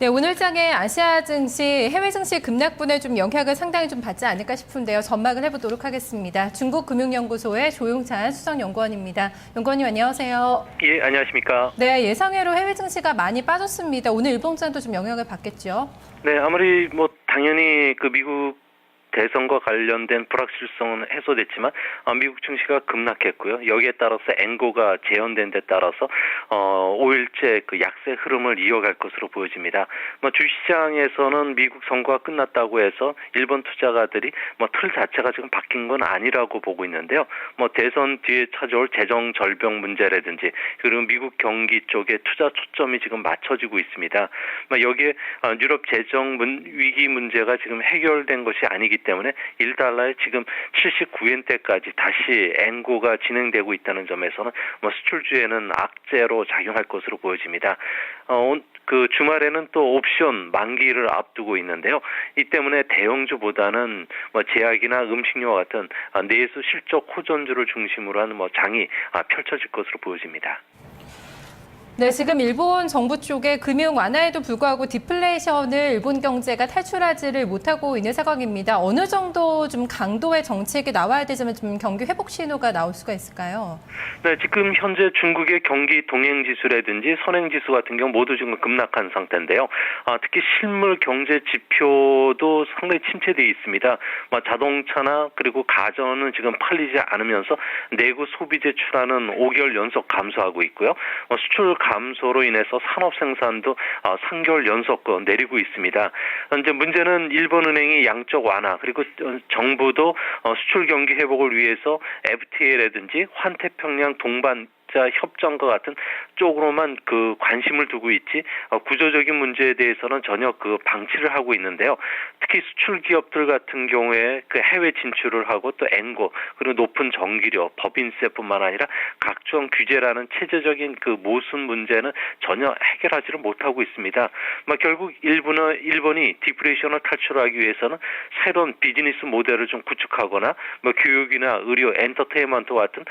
네, 오늘장의 아시아 증시, 해외 증시 급락분에 좀 영향을 상당히 좀 받지 않을까 싶은데요. 전망을 해보도록 하겠습니다. 중국금융연구소의 조용찬 수석연구원입니다. 연구원님 안녕하세요. 예, 안녕하십니까. 네, 예상외로 해외 증시가 많이 빠졌습니다. 오늘 일봉장도 좀 영향을 받겠죠? 네, 아무리 당연히 그 미국 대선과 관련된 불확실성은 해소됐지만 미국 증시가 급락했고요. 여기에 따라서 엔고가 재현된 데 따라서 5일째 그 약세 흐름을 이어갈 것으로 보여집니다. 주시장에서는 미국 선거가 끝났다고 해서 일본 투자가들이 틀 자체가 지금 바뀐 건 아니라고 보고 있는데요. 대선 뒤에 찾아올 재정 절벽 문제라든지 그리고 미국 경기 쪽에 투자 초점이 지금 맞춰지고 있습니다. 여기에 유럽 재정 위기 문제가 지금 해결된 것이 아니기 때문에 1달러에 지금 79엔대까지 다시 엔고가 진행되고 있다는 점에서는 수출주에는 악재로 작용할 것으로 보여집니다. 그 주말에는 또 옵션 만기를 앞두고 있는데요. 이 때문에 대형주보다는 제약이나 음식료와 같은 내수 실적 호전주를 중심으로 한 장이 펼쳐질 것으로 보여집니다. 네, 지금 일본 정부 쪽에 금융 완화에도 불구하고 디플레이션을 일본 경제가 탈출하지를 못하고 있는 상황입니다. 어느 정도 좀 강도의 정책이 나와야 되지만 좀 경기 회복 신호가 나올 수가 있을까요? 네, 지금 현재 중국의 경기 동행지수라든지 선행지수 같은 경우 모두 지금 급락한 상태인데요. 특히 실물 경제 지표도 상당히 침체되어 있습니다. 자동차나 그리고 가전은 지금 팔리지 않으면서 내구 소비 제출하는 5개월 연속 감소하고 있고요. 수출 감소로 인해서 산업 생산도 3개월 연속 내리고 있습니다. 현재 문제는 일본은행이 양적 완화 그리고 정부도 수출 경기 회복을 위해서 FTA라든지 환태평양 동반 협정과 같은 쪽으로만 그 관심을 두고 있지 구조적인 문제에 대해서는 전혀 그 방치를 하고 있는데요. 특히 수출 기업들 같은 경우에 그 해외 진출을 하고 또 엔고 그리고 높은 전기료, 법인세뿐만 아니라 각종 규제라는 체제적인 그 모순 문제는 전혀 해결하지를 못하고 있습니다. 결국 일본이 디플레이션을 탈출하기 위해서는 새로운 비즈니스 모델을 좀 구축하거나 교육이나 의료, 엔터테인먼트와 같은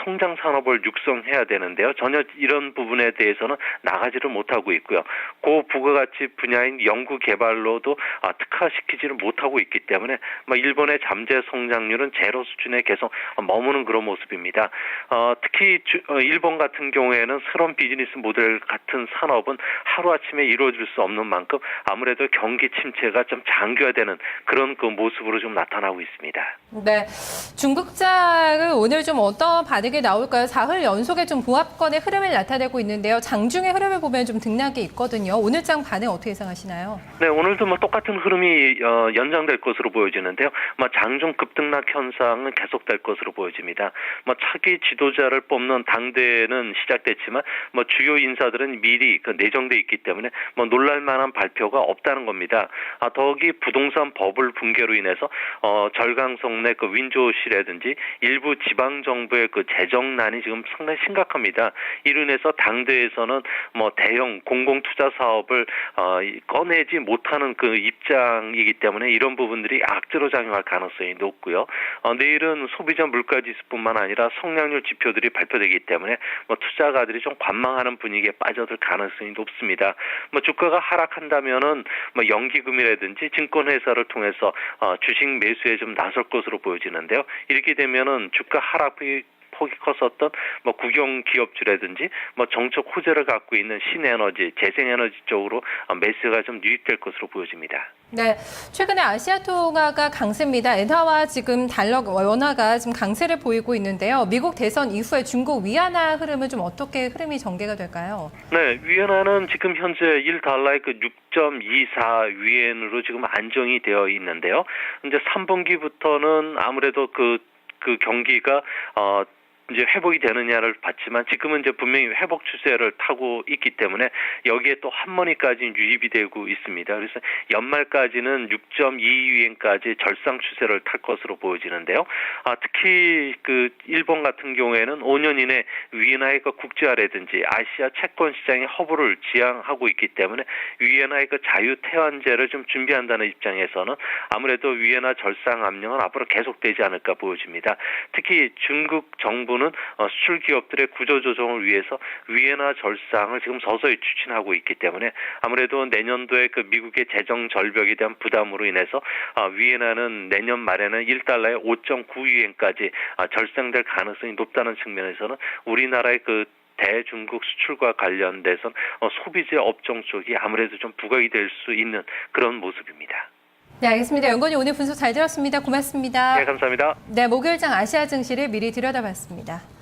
성장 산업을 육성해야 되는데요. 전혀 이런 부분에 대해서는 나가지를 못하고 있고요. 고부가가치 분야인 연구 개발로도 특화시키지를 못하고 있기 때문에 일본의 잠재 성장률은 제로 수준에 계속 머무는 그런 모습입니다. 특히 일본 같은 경우에는 새로운 비즈니스 모델 같은 산업은 하루아침에 이루어질 수 없는 만큼 아무래도 경기 침체가 좀 장기화되는 그런 그 모습으로 좀 나타나고 있습니다. 네, 중국장은 오늘 좀 어떤 반응이 나올까요? 사흘 연속에 좀 보합권의 흐름을 나타내고 있는데요. 장중의 흐름을 보면 좀 등락이 있거든요. 오늘장 반응 어떻게 예상하시나요? 네, 오늘도 똑같은 흐름이 연장될 것으로 보여지는데요. 장중 급등락 현상은 계속될 것으로 보여집니다. 차기 지도자를 뽑는 당대는 시작됐지만 주요 인사들은 미리 내정돼 있기 때문에 놀랄만한 발표가 없다는 겁니다. 더욱이 부동산 버블 붕괴로 인해서 절강성 내 그 윈조시라든지 일부 지방 정부의 그 재정난이 지금 상당히 심각합니다. 이로 인해서 당대에서는 대형 공공 투자 사업을 꺼내지 못하는 그 입장이기 때문에 이런 부분들이 악재로 작용할 가능성이 높고요. 내일은 소비자 물가지수뿐만 아니라 성장률 지표들이 발표되기 때문에 투자가들이 좀 관망하는 분위기에 빠져들 가능성이 높습니다. 주가가 하락한다면은 연기금이라든지 증권회사를 통해서 주식 매수에 좀 나설 것으로 보여지는데요. 이렇게 되면은 주가 하락이 폭이 컸었던 국영 기업주라든지 정책 호재를 갖고 있는 신에너지, 재생에너지 쪽으로 매수가 좀 유입될 것으로 보여집니다. 네, 최근에 아시아 통화가 강세입니다. 엔화와 지금 달러 원화가 지금 강세를 보이고 있는데요. 미국 대선 이후에 중국 위안화 흐름은 좀 어떻게 흐름이 전개가 될까요? 네, 위안화는 지금 현재 1달러에 그 6.24 위엔으로 지금 안정이 되어 있는데요. 이제 3분기부터는 아무래도 그 경기가 이제 회복이 되느냐를 봤지만 지금은 이제 분명히 회복 추세를 타고 있기 때문에 여기에 또 한머니까지 유입이 되고 있습니다. 그래서 연말까지는 6.22엔까지 절상 추세를 탈 것으로 보여지는데요. 특히 그 일본 같은 경우에는 5년 이내 위엔화의 그 국제화라든지 아시아 채권 시장의 허브를 지향하고 있기 때문에 위엔화의 그 자유 태환제를 좀 준비한다는 입장에서는 아무래도 위엔화 절상 압력은 앞으로 계속되지 않을까 보여집니다. 특히 중국 정부는 일본은 수출 기업들의 구조 조정을 위해서 위엔화 절상을 지금 서서히 추진하고 있기 때문에 아무래도 내년도에 그 미국의 재정 절벽에 대한 부담으로 인해서 위엔화는 내년 말에는 1달러에 5.9위엔까지 절상될 가능성이 높다는 측면에서는 우리나라의 그 대중국 수출과 관련돼서 소비재 업종 쪽이 아무래도 좀 부각이 될 수 있는 그런 모습입니다. 네, 알겠습니다. 연구원님 오늘 분석 잘 들었습니다. 고맙습니다. 네, 감사합니다. 네, 목요일장 아시아 증시를 미리 들여다봤습니다.